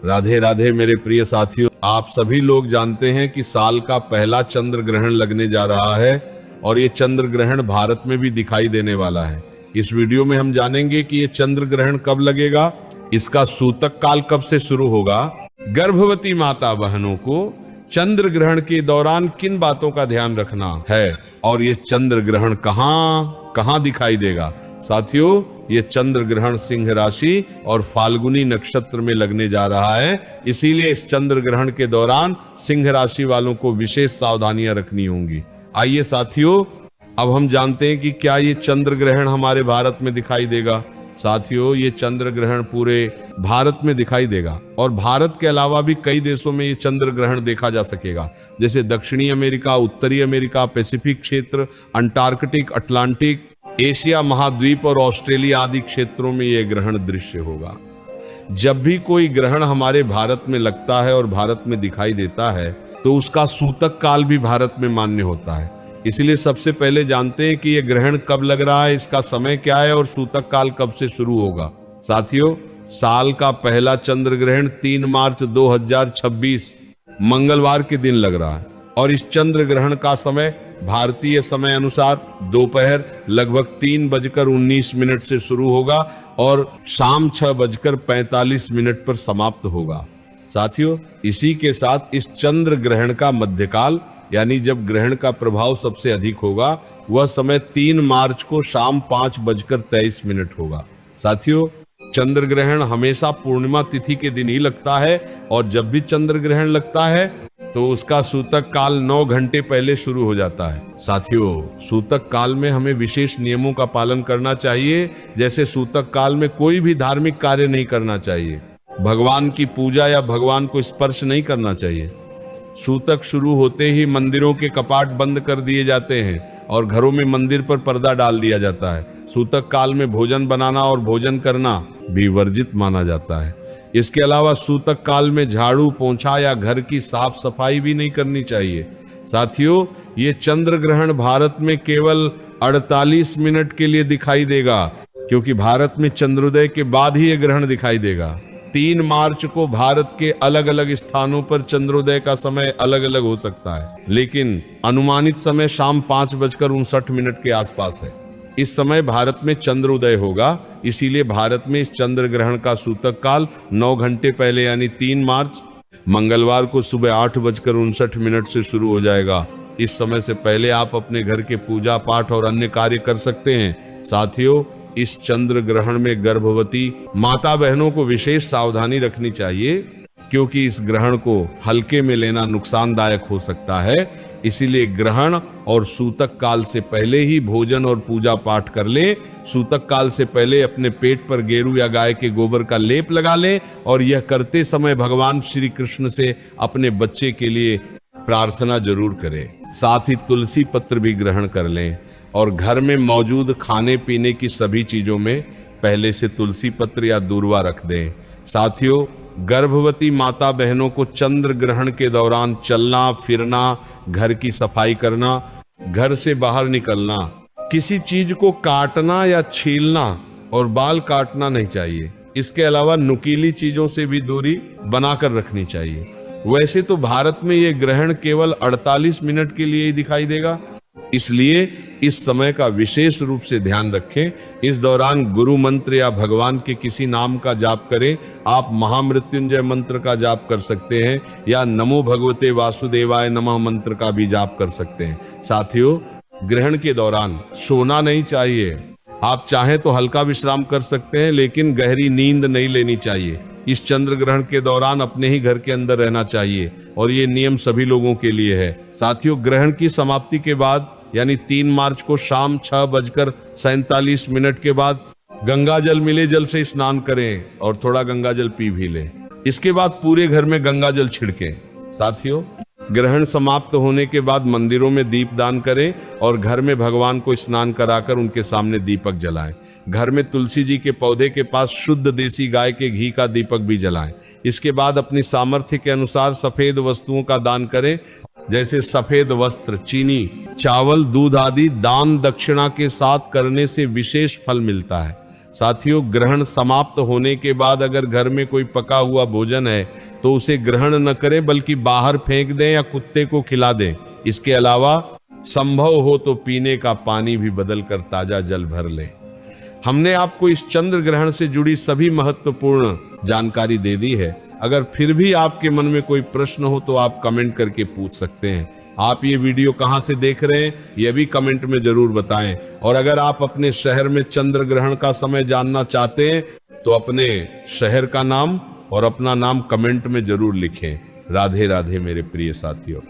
राधे राधे मेरे प्रिय साथियों, आप सभी लोग जानते हैं कि साल का पहला चंद्र ग्रहण लगने जा रहा है और ये चंद्र ग्रहण भारत में भी दिखाई देने वाला है। इस वीडियो में हम जानेंगे कि ये चंद्र ग्रहण कब लगेगा, इसका सूतक काल कब से शुरू होगा, गर्भवती माता बहनों को चंद्र ग्रहण के दौरान किन बातों का ध्यान रखना है और ये चंद्र ग्रहण कहां दिखाई देगा। साथियों, ये चंद्र ग्रहण सिंह राशि और फाल्गुनी नक्षत्र में लगने जा रहा है, इसीलिए इस चंद्र ग्रहण के दौरान सिंह राशि वालों को विशेष सावधानियां रखनी होंगी। आइए साथियों, अब हम जानते हैं कि क्या ये चंद्र ग्रहण हमारे भारत में दिखाई देगा। साथियों, ये चंद्र ग्रहण पूरे भारत में दिखाई देगा और भारत के अलावा भी कई देशों में ये चंद्र ग्रहण देखा जा सकेगा, जैसे दक्षिणी अमेरिका, उत्तरी अमेरिका, पैसिफिक क्षेत्र, अंटार्कटिक, अटलांटिक, एशिया महाद्वीप और ऑस्ट्रेलिया आदि क्षेत्रों में यह ग्रहण दृश्य होगा। जब भी कोई ग्रहण हमारे भारत में लगता है और भारत में दिखाई देता है तो उसका सूतक काल भी भारत में मान्य होता है। इसलिए सबसे पहले जानते हैं कि यह ग्रहण कब लग रहा है, इसका समय क्या है और सूतक काल कब से शुरू होगा। साथियों, साल का पहला चंद्र ग्रहण 3 मार्च 2026 मंगलवार के दिन लग रहा है और इस चंद्र ग्रहण का समय भारतीय समय अनुसार दोपहर लगभग 3:19 से शुरू होगा और शाम 6:45 पर समाप्त होगा। साथियों, इसी के साथ इस चंद्र ग्रहण का मध्यकाल यानी जब ग्रहण का प्रभाव सबसे अधिक होगा वह समय 3 मार्च को शाम 5:23 होगा। साथियों, चंद्र ग्रहण हमेशा पूर्णिमा तिथि के दिन ही लगता है और जब भी चंद्र ग्रहण लगता है तो उसका सूतक काल 9 घंटे पहले शुरू हो जाता है। साथियों, सूतक काल में हमें विशेष नियमों का पालन करना चाहिए, जैसे सूतक काल में कोई भी धार्मिक कार्य नहीं करना चाहिए, भगवान की पूजा या भगवान को स्पर्श नहीं करना चाहिए। सूतक शुरू होते ही मंदिरों के कपाट बंद कर दिए जाते हैं और घरों में मंदिर पर पर्दा डाल दिया जाता है। सूतक काल में भोजन बनाना और भोजन करना भी वर्जित माना जाता है। इसके अलावा सूतक काल में झाड़ू, पोंछा या घर की साफ सफाई भी नहीं करनी चाहिए। साथियों, ये चंद्र ग्रहण भारत में केवल 48 मिनट के लिए दिखाई देगा, क्योंकि भारत में चंद्रोदय के बाद ही ये ग्रहण दिखाई देगा। 3 मार्च को भारत के अलग अलग स्थानों पर चंद्रोदय का समय अलग अलग हो सकता है, लेकिन अनुमानित समय शाम 5:59 के आसपास है। इस समय भारत में चंद्रोदय होगा, इसीलिए भारत में इस चंद्र ग्रहण का सूतक काल 9 घंटे पहले यानी 3 मार्च मंगलवार को सुबह 8:59 से शुरू हो जाएगा। इस समय से पहले आप अपने घर के पूजा पाठ और अन्य कार्य कर सकते हैं। साथियों, इस चंद्र ग्रहण में गर्भवती माता बहनों को विशेष सावधानी रखनी चाहिए, क्योंकि इस ग्रहण को हल्के में लेना नुकसानदायक हो सकता है। इसीलिए ग्रहण और सूतक काल से पहले ही भोजन और पूजा पाठ कर ले। सूतक काल से पहले अपने पेट पर गेरू या गाय के गोबर का लेप लगा ले और यह करते समय भगवान श्री कृष्ण से अपने बच्चे के लिए प्रार्थना जरूर करें। साथ ही तुलसी पत्र भी ग्रहण कर लें और घर में मौजूद खाने पीने की सभी चीजों में पहले से तुलसी पत्र या दूर्वा रख दें। साथियों, गर्भवती माता बहनों को चंद्र ग्रहण के दौरान चलना फिरना, घर की सफाई करना, घर से बाहर निकलना, किसी चीज को काटना या छीलना और बाल काटना नहीं चाहिए। इसके अलावा नुकीली चीजों से भी दूरी बनाकर रखनी चाहिए। वैसे तो भारत में यह ग्रहण केवल 48 मिनट के लिए ही दिखाई देगा, इसलिए इस समय का विशेष रूप से ध्यान रखें। इस दौरान गुरु मंत्र या भगवान के किसी नाम का जाप करें। आप महामृत्युंजय मंत्र का जाप कर सकते हैं या नमो भगवते वासुदेवाय नमः मंत्र का भी जाप कर सकते हैं। साथियों, ग्रहण के दौरान सोना नहीं चाहिए। आप चाहें तो हल्का विश्राम कर सकते हैं, लेकिन गहरी नींद नहीं लेनी चाहिए। इस चंद्र ग्रहण के दौरान अपने ही घर के अंदर रहना चाहिए और ये नियम सभी लोगों के लिए है। साथियों, ग्रहण की समाप्ति के बाद यानी 3 मार्च को शाम 6:47 के बाद गंगा जल मिले जल से स्नान करें और थोड़ा गंगा जल पी भी लें। इसके बाद पूरे घर में गंगा जल छिड़कें। साथियों, ग्रहण समाप्त होने के बाद मंदिरों में दीपदान करें और घर में भगवान को स्नान कराकर उनके सामने दीपक जलाएं। घर में तुलसी जी के पौधे के पास शुद्ध देसी गाय के घी का दीपक भी जलाएं। इसके बाद अपनी सामर्थ्य के अनुसार सफेद वस्तुओं का दान करें, जैसे सफेद वस्त्र, चीनी, चावल, दूध आदि दान दक्षिणा के साथ करने से विशेष फल मिलता है। साथियों, ग्रहण समाप्त होने के बाद अगर घर में कोई पका हुआ भोजन है तो उसे ग्रहण न करें बल्कि बाहर फेंक दें या कुत्ते को खिला दें। इसके अलावा संभव हो तो पीने का पानी भी बदलकर ताजा जल भर लें। हमने आपको इस चंद्र ग्रहण से जुड़ी सभी महत्वपूर्ण जानकारी दे दी है। अगर फिर भी आपके मन में कोई प्रश्न हो तो आप कमेंट करके पूछ सकते हैं। आप ये वीडियो कहां से देख रहे हैं यह भी कमेंट में जरूर बताएं। और अगर आप अपने शहर में चंद्र ग्रहण का समय जानना चाहते हैं तो अपने शहर का नाम और अपना नाम कमेंट में जरूर लिखें। राधे राधे मेरे प्रिय साथियों।